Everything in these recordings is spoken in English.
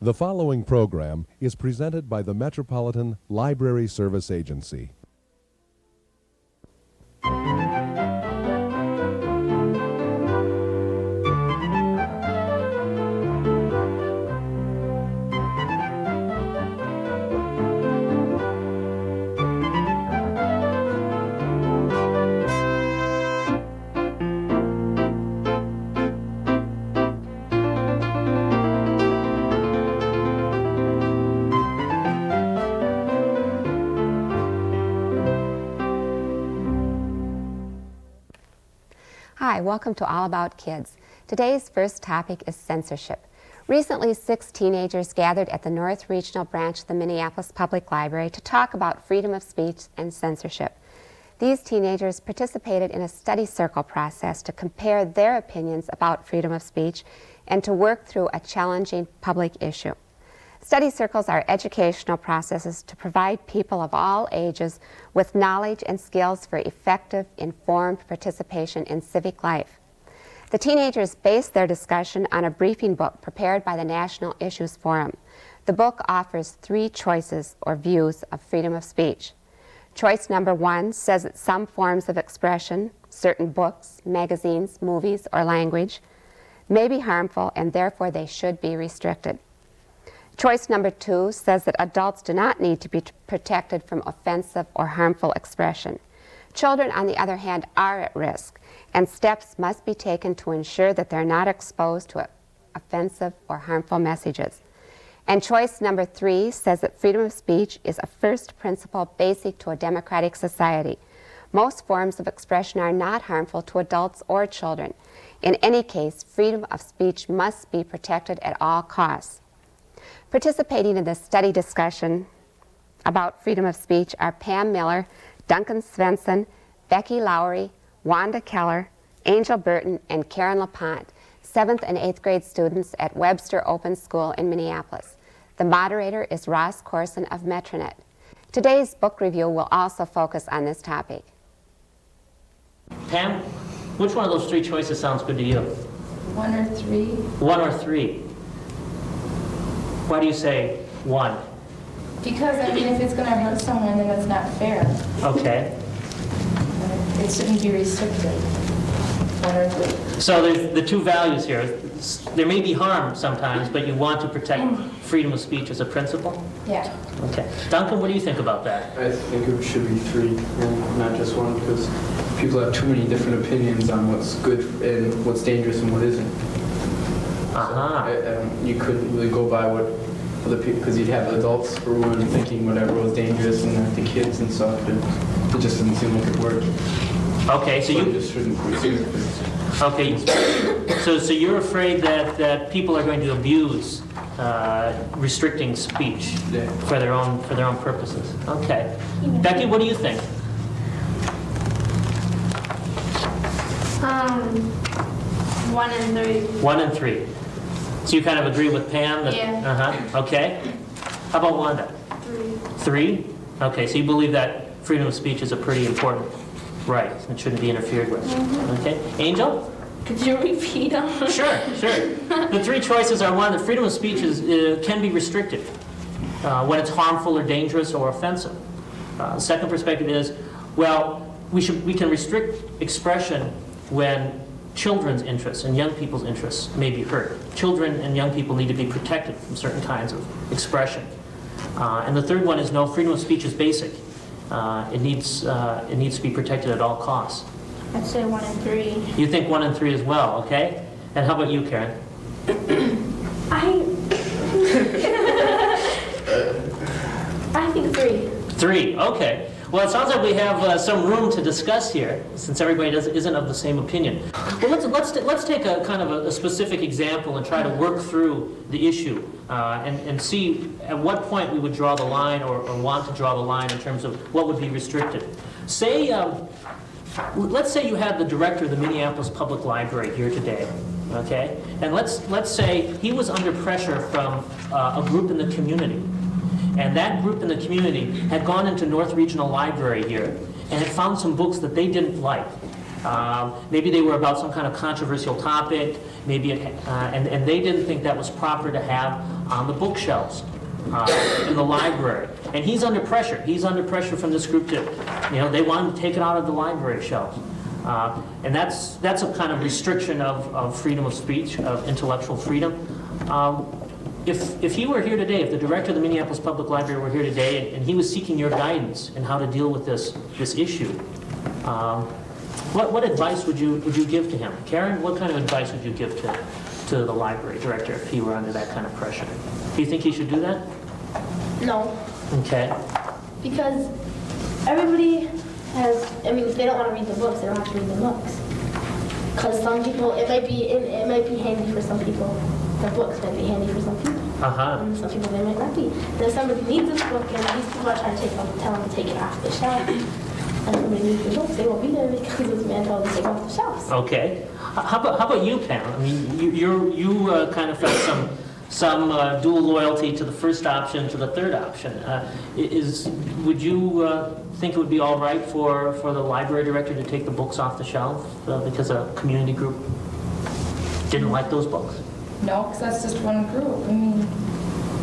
The following program is presented by the Metropolitan Library Service Agency. Hi, welcome to All About Kids. Today's first topic is censorship. Recently, 6 teenagers gathered at the North Regional Branch of the Minneapolis Public Library to talk about freedom of speech and censorship. These teenagers participated in a study circle process to compare their opinions about freedom of speech and to work through a challenging public issue. Study circles are educational processes to provide people of all ages with knowledge and skills for effective, informed participation in civic life. The teenagers based their discussion on a briefing book prepared by the National Issues Forum. The book offers 3 choices or views of freedom of speech. Choice number 1 says that some forms of expression, certain books, magazines, movies, or language, may be harmful and therefore they should be restricted. Choice number 2 says that adults do not need to be protected from offensive or harmful expression. Children, on the other hand, are at risk, and steps must be taken to ensure that they're not exposed to offensive or harmful messages. And choice number 3 says that freedom of speech is a first principle basic to a democratic society. Most forms of expression are not harmful to adults or children. In any case, freedom of speech must be protected at all costs. Participating in this study discussion about freedom of speech are Pam Miller, Duncan Svensson, Becky Lowry, Wanda Keller, Angel Burton, and Karen LaPont, 7th and 8th grade students at Webster Open School in Minneapolis. The moderator is Ross Corson of Metronet. Today's book review will also focus on this topic. Pam, which one of those 3 choices sounds good to you? 1 or 3. 1 or 3. Why do you say 1? Because, I mean, if it's going to hurt someone, then it's not fair. Okay. It shouldn't be restricted. 1 or 3. So there's the 2 values here. There may be harm sometimes, but you want to protect freedom of speech as a principle? Yeah. Okay. Duncan, what do you think about that? I think it should be 3, and not just 1, because people have too many different opinions on what's good and what's dangerous and what isn't. You couldn't really go by what other people, because you'd have adults, for one, thinking whatever was dangerous, and then the kids and stuff, and it just didn't seem like it worked. Okay, so you just shouldn't pursue things. Okay, so you're afraid that people are going to abuse restricting speech for their own purposes. Okay, Becky, what do you think? 1 and 3. 1 and 3. So you kind of agree with Pam? That, Yeah. Okay. How about Wanda? 3. 3? Okay, so you believe that freedom of speech is a pretty important right. It shouldn't be interfered with. Okay. Angel? Could you repeat them? Sure. The 3 choices are: 1, that freedom of speech can be restricted when it's harmful or dangerous or offensive. The second perspective is, well, we can restrict expression when children's interests and young people's interests may be hurt. Children and young people need to be protected from certain kinds of expression. And the third one is, no, freedom of speech is basic. It needs to be protected at all costs. I'd say 1 and 3. You think 1 and 3 as well, okay? And how about you, Karen? I think 3. 3, okay. Well, it sounds like we have some room to discuss here, since everybody isn't of the same opinion. Well, let's take a kind of a specific example and try to work through the issue and see at what point we would draw the line or want to draw the line in terms of what would be restricted. Say, let's say you had the director of the Minneapolis Public Library here today, okay? And let's say he was under pressure from a group in the community. And that group in the community had gone into North Regional Library here and had found some books that they didn't like. Maybe they were about some kind of controversial topic. Maybe and they didn't think that was proper to have on the bookshelves in the library. And he's under pressure. He's under pressure from this group to, they want to take it out of the library shelves. And that's a kind of restriction of freedom of speech, of intellectual freedom. If he were here today, if the director of the Minneapolis Public Library were here today and he was seeking your guidance in how to deal with this issue, what advice would you give to him? Karen, what kind of advice would you give to the library director if he were under that kind of pressure? Do you think he should do that? No, Okay. because everybody has, if they don't want to read the books, they don't have to read the books. Because some people, it might be handy for some people. The books might be handy for some people. And some people, they might not be. And if somebody needs this book, and these people are trying to tell them to take it off the shelf, and somebody needs the books, they won't be there because this man told them to take it off the shelves. Okay. How about you, Pam? You kind of felt some dual loyalty to the first option, to the third option. Would you think it would be all right for the library director to take the books off the shelf because a community group didn't like those books? No, because that's just one group.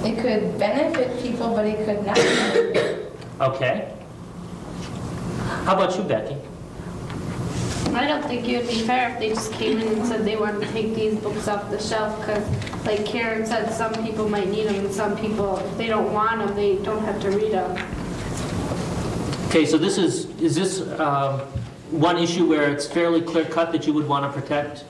It could benefit people, but it could not. Okay. How about you, Becky? I don't think it would be fair if they just came in and said they wanted to take these books off the shelf, because like Karen said, some people might need them and some people, if they don't want them, they don't have to read them. Okay, so is this one issue where it's fairly clear cut that you would want to protect?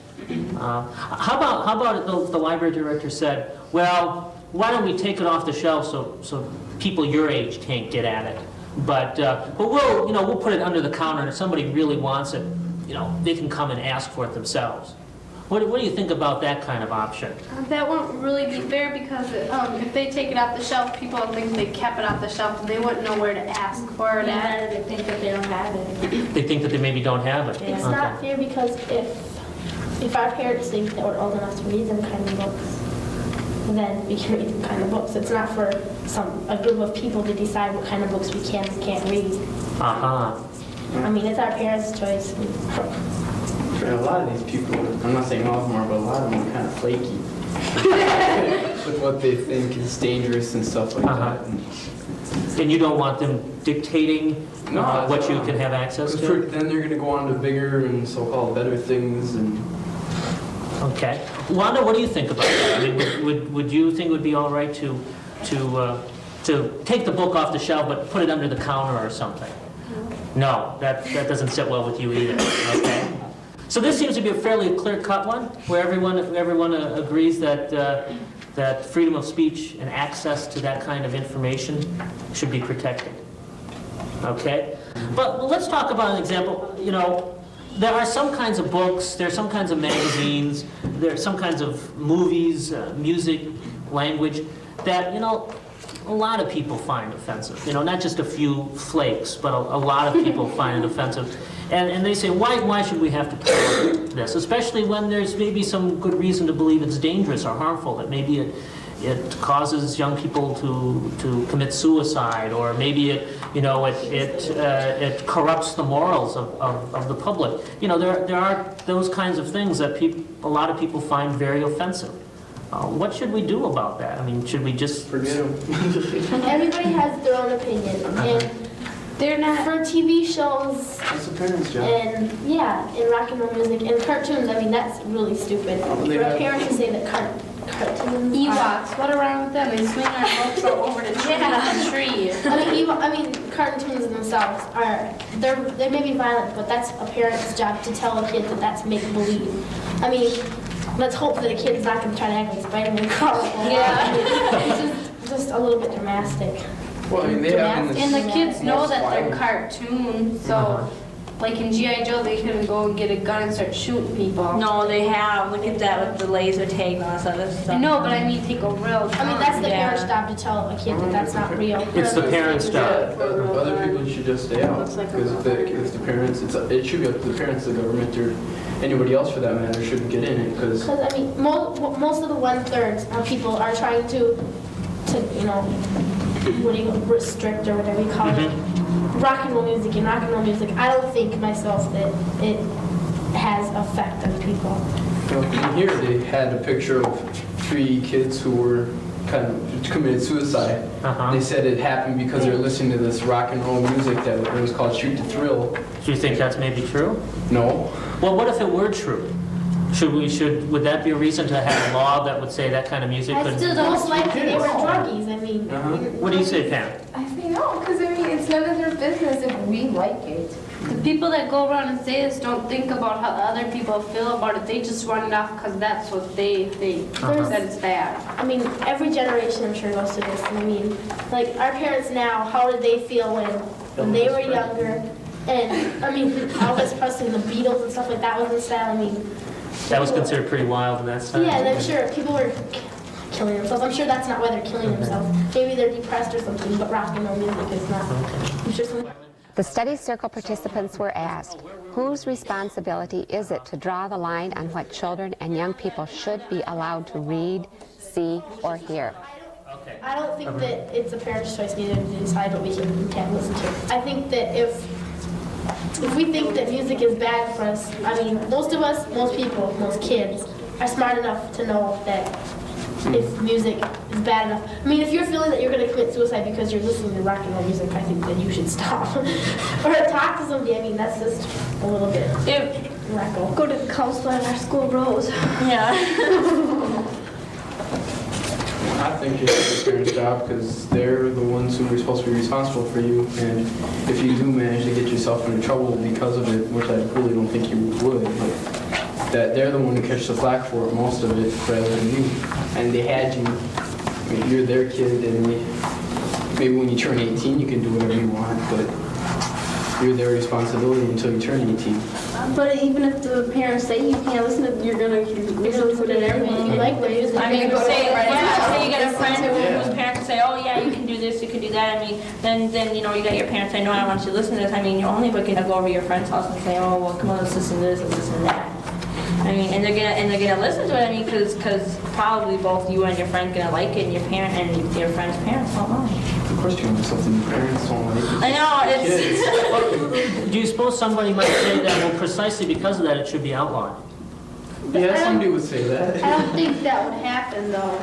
How about the library director said, well, why don't we take it off the shelf so people your age can't get at it, but we'll put it under the counter, and if somebody really wants it, they can come and ask for it themselves. What do you think about that kind of option? That won't really be fair, because if they take it off the shelf, people will think they kept it off the shelf and they wouldn't know where to ask for it at. They think that they don't have it. They think that they maybe don't have it. It's not fair, because if our parents think that we're old enough to read them kind of books, then we can read them kind of books. It's not for a group of people to decide what kind of books we can and can't read. It's our parents' choice. For a lot of these people, I'm not saying all of them are, but a lot of them are kind of flaky with what they think is dangerous and stuff like that. And you don't want them dictating what you can have access to? Then they're going to go on to bigger and so-called better things. Okay. Wanda, what do you think about that? Would you think it would be all right to take the book off the shelf but put it under the counter or something? No, that doesn't sit well with you either. Okay. So this seems to be a fairly clear-cut one, where everyone agrees that freedom of speech and access to that kind of information should be protected. Okay? But let's talk about an example. There are some kinds of books, there are some kinds of magazines, there are some kinds of movies, music, language that, a lot of people find offensive. Not just a few flakes, but a lot of people find it offensive. And they say, why should we have to tolerate this? Especially when there's maybe some good reason to believe it's dangerous or harmful, that maybe it causes young people to commit suicide, or maybe it corrupts the morals of the public. There are those kinds of things that a lot of people find very offensive. What should we do about that? Should we just Forget them. Everybody has their own opinion, and they're not for TV shows. That's the parents' job. And in rock and roll music and cartoons. That's really stupid. For a parent to say that cartoons. Ewoks, what around with them? They swing our books all over the tree. Cartoons themselves they may be violent, but that's a parent's job to tell a kid that that's make believe. Let's hope that a kid's not going to try to act like Spider-Man. It's just a little bit dramatic. Well, they have And the kids know that they're cartoons, so like in G.I. Joe, they couldn't go and get a gun and start shooting people. No, they have. Look at that with the laser tag and all this other stuff. I know, but take a real gun. That's the parent's job to tell a kid that that's not real. It's the parents' job. Other people should just stay out. Because if the parents, it should be up to the parents, the government, or anybody else for that matter shouldn't get in it. Because most of the 1/3 of people are trying to restrict or whatever you call it, rock and roll music. I don't think myself that has effect on people. In here, they had a picture of 3 kids who were kind of committed suicide. They said it happened because they were listening to this rock and roll music that was called Shoot to Thrill. Do you think that's maybe true? No. Well, what if it were true? Would that be a reason to have a law that would say that kind of music I could? still don't like they were druggies. I mean, What do you say, Pam? I say no, because I mean, it's none of their business if we like it. The people that go around and say this don't think about how the other people feel about it. They just run it off because that's what they think, that it's bad. I mean, every generation I'm sure goes through this. I mean, like our parents now, how did they feel when they were younger? And I mean, Elvis Presley, the Beatles and stuff like that was in style. I mean, That was considered pretty wild in that time. yeah, and I'm sure people were killing themselves. I'm sure that's not why they're killing themselves. Maybe they're depressed or something, but rock and roll music is not. I'm sure something. The study circle participants were asked, whose responsibility is it to draw the line on what children and young people should be allowed to read, see, or hear? I don't think that it's a parent's choice neither to decide what we can and can't listen to. I think that if we think that music is bad for us, I mean, most of us, most people, most kids are smart enough to know that if music is bad enough. I mean, if you're feeling that you're going to commit suicide because you're listening to rock and roll music, I think that you should stop. Or talk to somebody. I mean, that's just a little bit wacko. Go to the counselor at our school, Rose. Yeah. I think it's the parents' job because they're the ones who are supposed to be responsible for you. And if you do manage to get yourself into trouble because of it, which I really don't think you would, but that they're the one who catch the flack for it, most of it, rather than you. And they had you. I mean, you're their kid, and maybe when you turn 18, you can do whatever you want, but you're their responsibility until you turn 18. But even if the parents say you can't listen to it, you're gonna listen to it and everything. You like the music. I mean, say you get a friend Yeah. whose parents say, oh yeah, you can do this, you can do that. I mean, then you know, you got your parents say, no, I want you to listen to this. I mean, you're only going to go over to your friend's house and say, oh, well, come on, let's listen to this, let's listen to that. I mean, and they're gonna listen to it. I mean, because probably both you and your friend gonna like it, and your parent and your friend's parents won't like it. Of course, you want something your parents don't like. I know it's. Do you suppose somebody might say that, well, precisely because of that, it should be outlawed? Yeah, somebody would say that. I don't think that would happen though.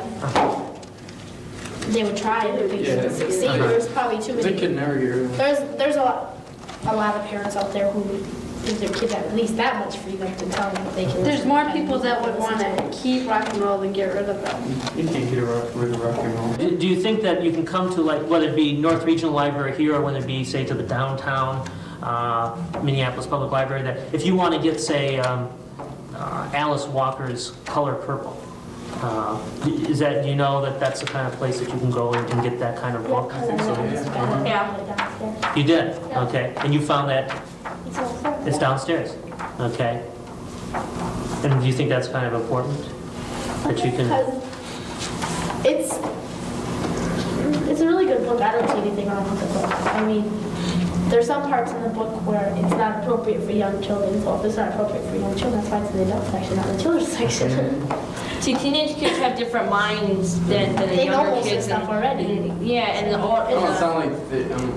They would try it. If they Yeah. could succeed. There's probably too They many. could never hear it. There's a lot of parents out there who give their kids at least that much freedom to tell them what they can. There's listen more to. people that would want to keep rock and roll than get rid of them. You can't get rid of rock and roll. Do you think that you can come to, like, whether it be North Regional Library here or whether it be, say, to the downtown Minneapolis Public Library, that if you want to get, say, Alice Walker's Color Purple, is that, do you know that that's the kind of place that you can go and get that kind of book? Yeah. You did? Okay. And you found that it's downstairs? Okay. And do you think that's kind of important? That you can... Because it's a really good book. I don't see anything wrong with the book. I mean, there's some parts in the book where it's not appropriate for young children. So if it's not appropriate for young children, that's why it's in the adult section, not the children's section. See, teenage kids have different minds than the They know younger most of the kids. stuff already. Oh, it sounds like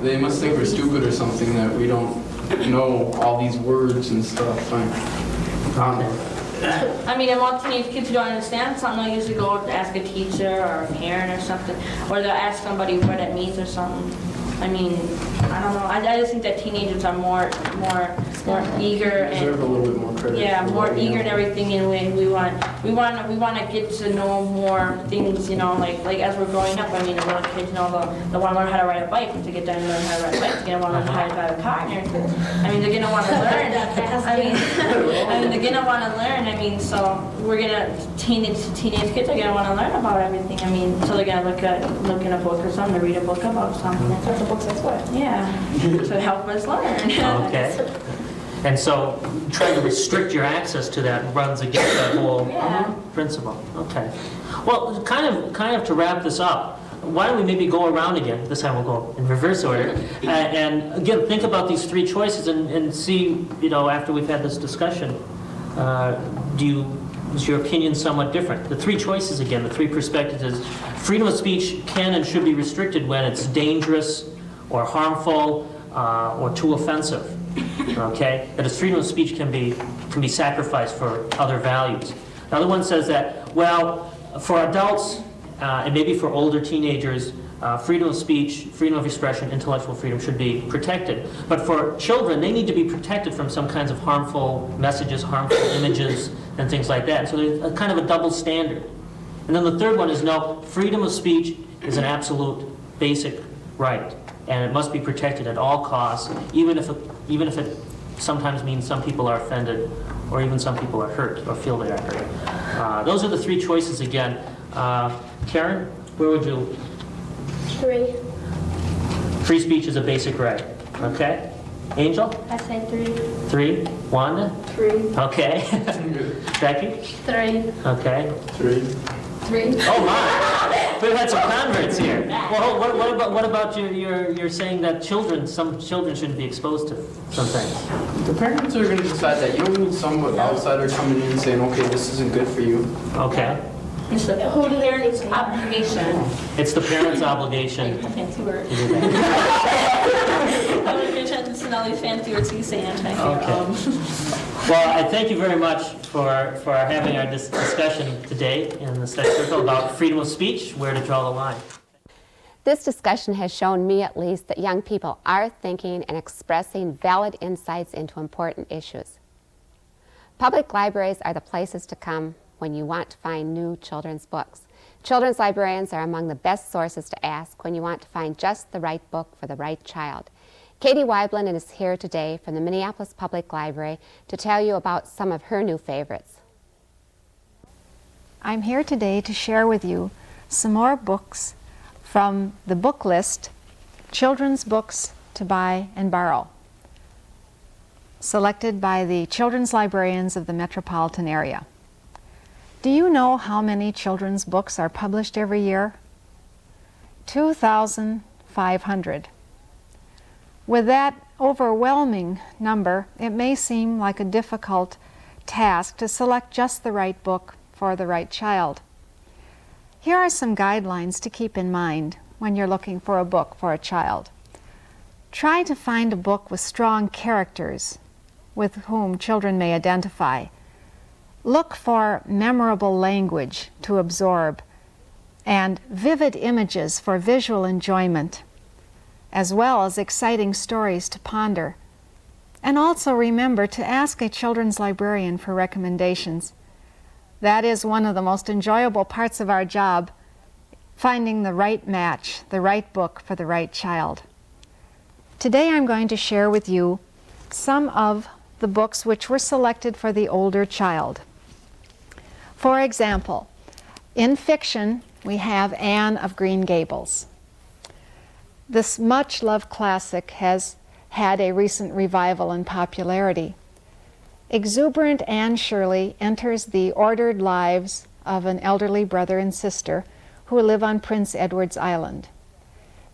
they must think we're stupid or something that we don't know all these words and stuff. I mean, among teenage kids who don't understand something, they'll usually go to ask a teacher or a parent or something, or they'll ask somebody what it means or something. I mean, I don't know. I just think that teenagers are more eager Deserve a and little bit more credit. yeah, for more what we eager know. and everything. And we want to get to know more things. You know, like as we're growing up. I mean, the little kids, you know, they want to learn how to ride a bike, and to get done and learn how to ride a bike, they're gonna want to learn how to drive a car and everything. I mean, they're gonna want to learn. I mean, they're gonna want to learn. I mean, so we're gonna teenage kids are gonna want to learn about everything. I mean, so they're gonna look in a book or something, to read a book about something. That's what the book says what? Yeah, to help us learn. Okay. And so trying to restrict your access to that runs against that whole principle. Okay. Well, kind of to wrap this up, why don't we maybe go around again? This time we'll go in reverse order. And again, think about these three choices and see, you know, after we've had this discussion, is your opinion somewhat different? The three choices again, the three perspectives is freedom of speech can and should be restricted when it's dangerous or harmful or too offensive. Okay? That is, freedom of speech can be can be sacrificed for other values. Another one says that, well, for adults and maybe for older teenagers, freedom of speech, freedom of expression, intellectual freedom should be protected. But for children, they need to be protected from some kinds of harmful messages, harmful images, and things like that. So there's a kind of a double standard. And then the third one is no, freedom of speech is an absolute basic right, and it must be protected at all costs, even if it sometimes means some people are offended, or even some people are hurt, or feel they are hurt. Those are the three choices again. Karen, where would you? 3. Free speech is a basic right. Okay. Angel? I say 3. 3. 1? 3. Okay. Becky? 3. Okay. 3. 3. Oh my! We've had some converts here. Well, what about you're saying that some children shouldn't be exposed to some things? The parents are going to decide that. You don't need some outsider coming in and saying, okay, this isn't good for you. Okay. It's the parent's obligation. It's the parent's obligation. A fancy word. I was going to try to listen to all these fancy words he's saying. Well, I thank you very much for having our discussion today in the study circle about freedom of speech, where to draw the line. This discussion has shown me at least that young people are thinking and expressing valid insights into important issues. Public libraries are the places to come when you want to find new children's books. Children's librarians are among the best sources to ask when you want to find just the right book for the right child. Katie Weiblen is here today from the Minneapolis Public Library to tell you about some of her new favorites. I'm here today to share with you some more books from the book list, Children's Books to Buy and Borrow, selected by the children's librarians of the metropolitan area. Do you know how many children's books are published every year? 2,500. With that overwhelming number, it may seem like a difficult task to select just the right book for the right child. Here are some guidelines to keep in mind when you're looking for a book for a child. Try to find a book with strong characters with whom children may identify. Look for memorable language to absorb and vivid images for visual enjoyment, as well as exciting stories to ponder. And also remember to ask a children's librarian for recommendations. That is one of the most enjoyable parts of our job, finding the right match, the right book for the right child. Today I'm going to share with you some of the books which were selected for the older child. For example, in fiction, we have Anne of Green Gables. This much-loved classic has had a recent revival in popularity. Exuberant Anne Shirley enters the ordered lives of an elderly brother and sister who live on Prince Edward's Island.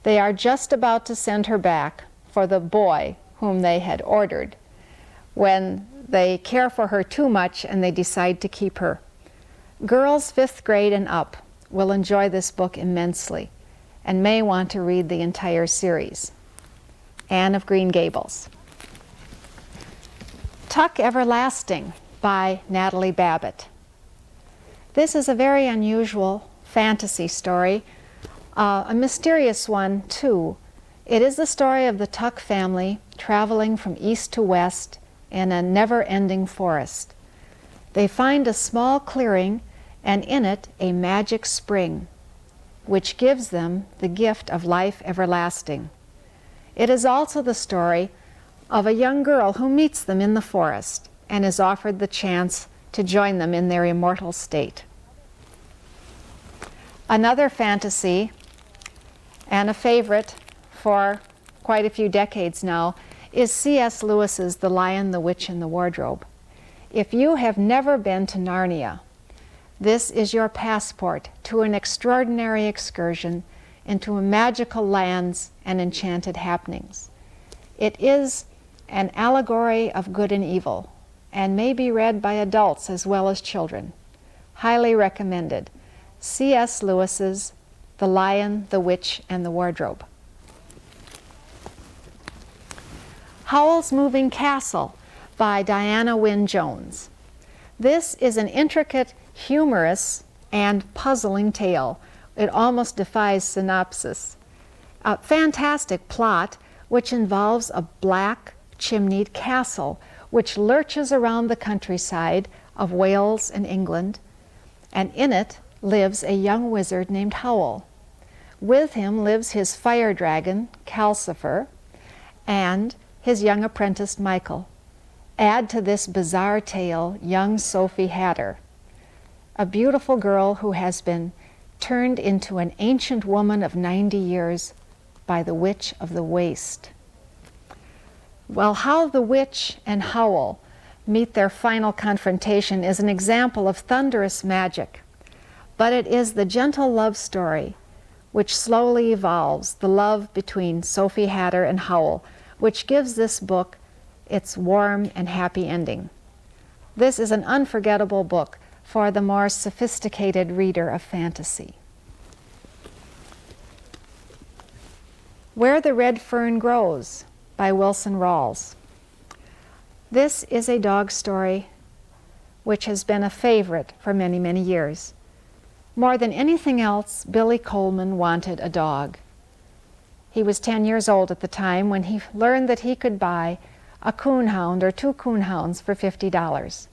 They are just about to send her back for the boy whom they had ordered, when they care for her too much and they decide to keep her. Girls 5th grade and up will enjoy this book immensely and may want to read the entire series. Anne of Green Gables. Tuck Everlasting by Natalie Babbitt. This is a very unusual fantasy story, a mysterious one too. It is the story of the Tuck family traveling from east to west in a never-ending forest. They find a small clearing and in it a magic spring, which gives them the gift of life everlasting. It is also the story of a young girl who meets them in the forest and is offered the chance to join them in their immortal state. Another fantasy, and a favorite for quite a few decades now, is C.S. Lewis's The Lion, the Witch, and the Wardrobe. If you have never been to Narnia, this is your passport to an extraordinary excursion into magical lands and enchanted happenings. It is an allegory of good and evil, and may be read by adults as well as children. Highly recommended. C.S. Lewis's The Lion, the Witch, and the Wardrobe. Howl's Moving Castle by Diana Wynne Jones. This is an intricate, humorous, and puzzling tale. It almost defies synopsis. A fantastic plot which involves a black chimneyed castle which lurches around the countryside of Wales and England, and in it lives a young wizard named Howl. With him lives his fire dragon, Calcifer, and his young apprentice, Michael. Add to this bizarre tale young Sophie Hatter, a beautiful girl who has been turned into an ancient woman of 90 years by the Witch of the Waste. Well, how the witch and Howl meet their final confrontation is an example of thunderous magic, but it is the gentle love story which slowly evolves, the love between Sophie Hatter and Howl, which gives this book its warm and happy ending. This is an unforgettable book for the more sophisticated reader of fantasy. Where the Red Fern Grows by Wilson Rawls. This is a dog story which has been a favorite for many, many years. More than anything else, Billy Coleman wanted a dog. He was 10 years old at the time when he learned that he could buy a coonhound or 2 coonhounds for $50.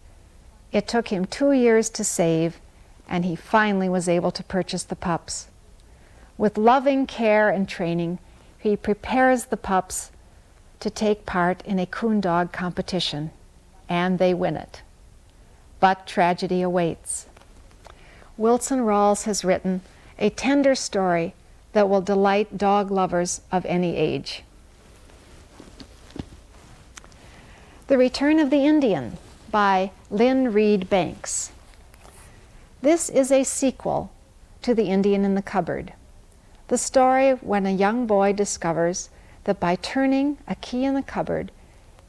It took him 2 years to save, and he finally was able to purchase the pups. With loving care and training, he prepares the pups to take part in a coon dog competition, and they win it. But tragedy awaits. Wilson Rawls has written a tender story that will delight dog lovers of any age. The Return of the Indian by Lynn Reed Banks. This is a sequel to The Indian in the Cupboard. The story when a young boy discovers that by turning a key in the cupboard,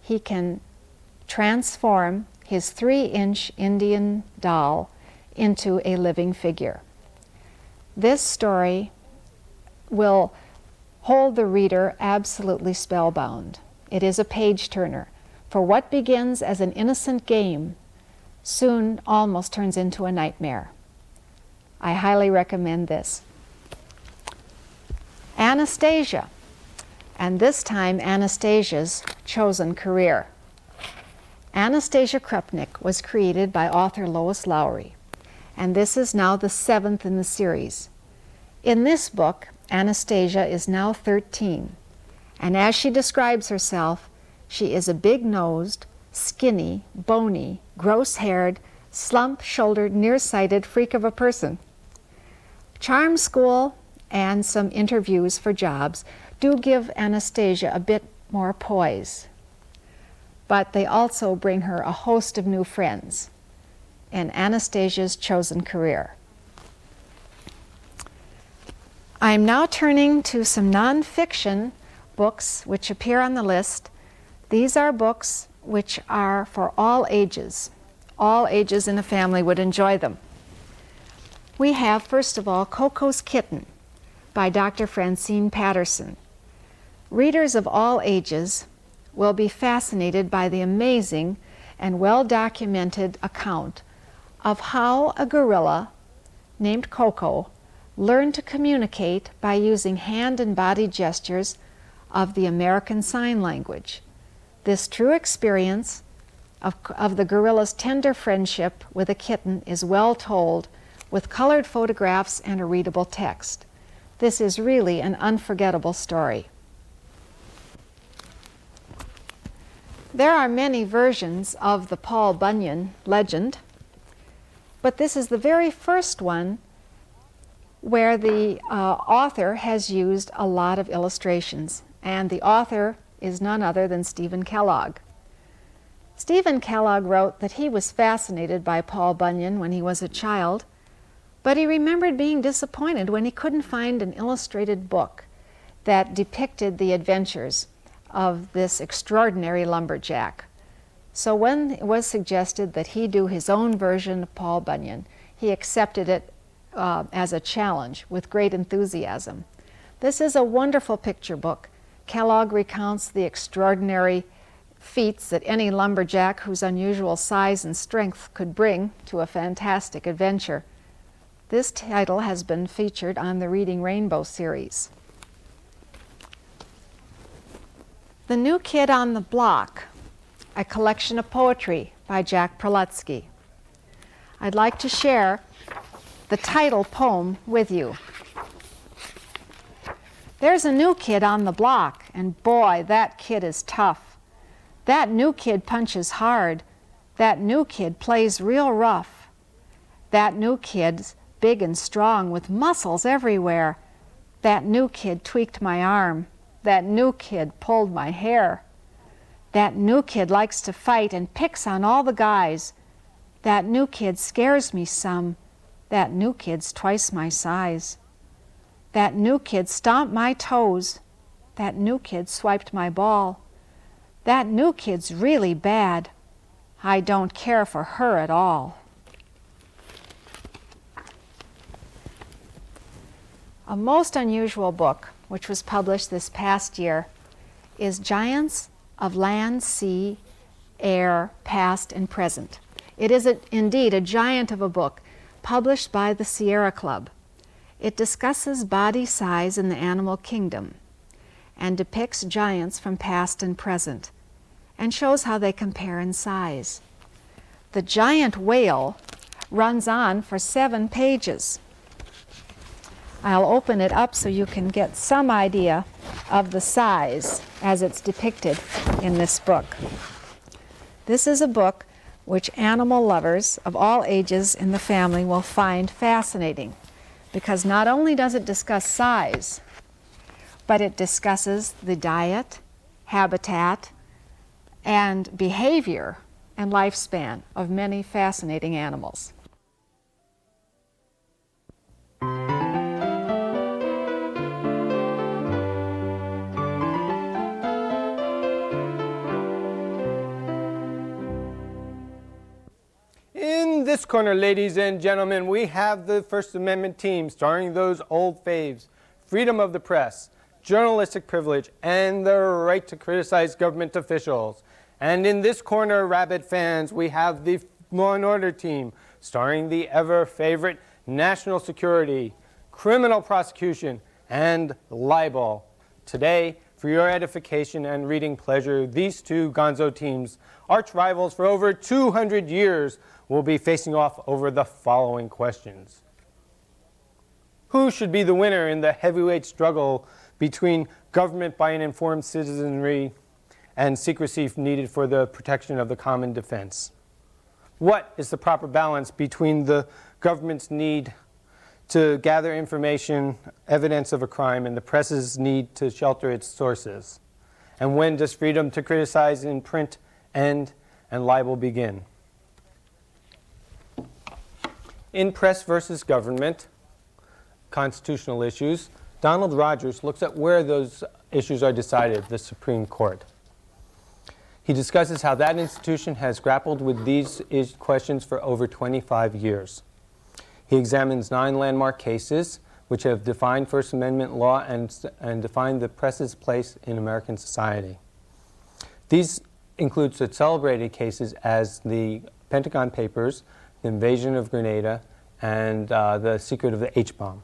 he can transform his 3-inch Indian doll into a living figure. This story will hold the reader absolutely spellbound. It is a page-turner, for what begins as an innocent game soon almost turns into a nightmare. I highly recommend this. Anastasia, and this time Anastasia's chosen career. Anastasia Krupnik was created by author Lois Lowry, and this is now the 7th in the series. In this book, Anastasia is now 13, and as she describes herself, she is a big-nosed, skinny, bony, gross-haired, slump-shouldered, nearsighted freak of a person. Charm School and some interviews for jobs do give Anastasia a bit more poise, but they also bring her a host of new friends in Anastasia's chosen career. I'm now turning to some nonfiction books which appear on the list. These are books which are for all ages. All ages in a family would enjoy them. We have, first of all, Coco's Kitten by Dr. Francine Patterson. Readers of all ages will be fascinated by the amazing and well-documented account of how a gorilla named Coco learned to communicate by using hand and body gestures of the American Sign Language. This true experience of the gorilla's tender friendship with a kitten is well told with colored photographs and a readable text. This is really an unforgettable story. There are many versions of the Paul Bunyan legend, but this is the very first one where the author has used a lot of illustrations, and the author is none other than Stephen Kellogg. Stephen Kellogg wrote that he was fascinated by Paul Bunyan when he was a child, but he remembered being disappointed when he couldn't find an illustrated book that depicted the adventures of this extraordinary lumberjack. So when it was suggested that he do his own version of Paul Bunyan, he accepted it as a challenge with great enthusiasm. This is a wonderful picture book. Kellogg recounts the extraordinary feats that any lumberjack whose unusual size and strength could bring to a fantastic adventure. This title has been featured on the Reading Rainbow series. The New Kid on the Block, a collection of poetry by Jack Prelutsky. I'd like to share the title poem with you. There's a new kid on the block, and boy, that kid is tough. That new kid punches hard. That new kid plays real rough. That new kid's big and strong with muscles everywhere. That new kid tweaked my arm. That new kid pulled my hair. That new kid likes to fight and picks on all the guys. That new kid scares me some. That new kid's twice my size. That new kid stomped my toes. That new kid swiped my ball. That new kid's really bad. I don't care for her at all. A most unusual book, which was published this past year, is Giants of Land, Sea, Air, Past and Present. It is indeed a giant of a book, published by the Sierra Club. It discusses body size in the animal kingdom and depicts giants from past and present and shows how they compare in size. The giant whale runs on for 7 pages. I'll open it up so you can get some idea of the size as it's depicted in this book. This is a book which animal lovers of all ages in the family will find fascinating, because not only does it discuss size, but it discusses the diet, habitat, and behavior and lifespan of many fascinating animals. In this corner, ladies and gentlemen, we have the First Amendment team starring those old faves: freedom of the press, journalistic privilege, and the right to criticize government officials. And in this corner, Rabbit fans, we have the Law and Order team starring the ever-favorite national security, criminal prosecution, and libel. Today, for your edification and reading pleasure, these two gonzo teams, arch rivals for over 200 years, will be facing off over the following questions. Who should be the winner in the heavyweight struggle between government by an informed citizenry and secrecy needed for the protection of the common defense? What is the proper balance between the government's need to gather information, evidence of a crime, and the press's need to shelter its sources? And when does freedom to criticize in print end and libel begin? In Press versus Government, Constitutional Issues, Donald Rogers looks at where those issues are decided, the Supreme Court. He discusses how that institution has grappled with these questions for over 25 years. He examines 9 landmark cases which have defined First Amendment law and defined the press's place in American society. These include such celebrated cases as the Pentagon Papers, the invasion of Grenada, and the secret of the H-bomb.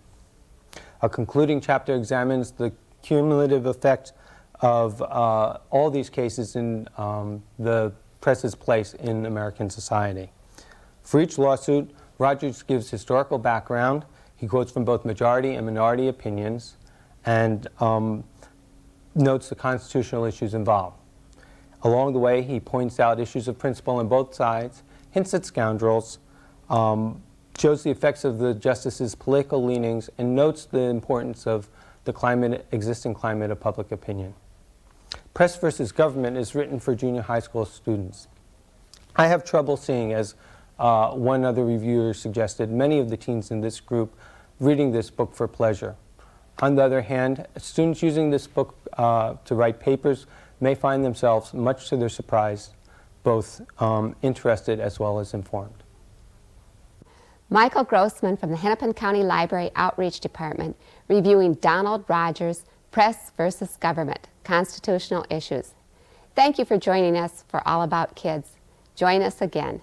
A concluding chapter examines the cumulative effect of all these cases in the press's place in American society. For each lawsuit, Rogers gives historical background. He quotes from both majority and minority opinions and notes the constitutional issues involved. Along the way, he points out issues of principle on both sides, hints at scoundrels, shows the effects of the justices' political leanings, and notes the importance of the existing climate of public opinion. Press versus Government is written for junior high school students. I have trouble seeing, as one other reviewer suggested, many of the teens in this group reading this book for pleasure. On the other hand, students using this book to write papers may find themselves, much to their surprise, both interested as well as informed. Michael Grossman from the Hennepin County Library Outreach Department, reviewing Donald Rogers' Press versus Government, Constitutional Issues. Thank you for joining us for All About Kids. Join us again.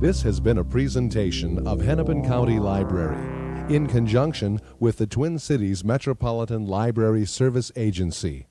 This has been a presentation of Hennepin County Library in conjunction with the Twin Cities Metropolitan Library Service Agency.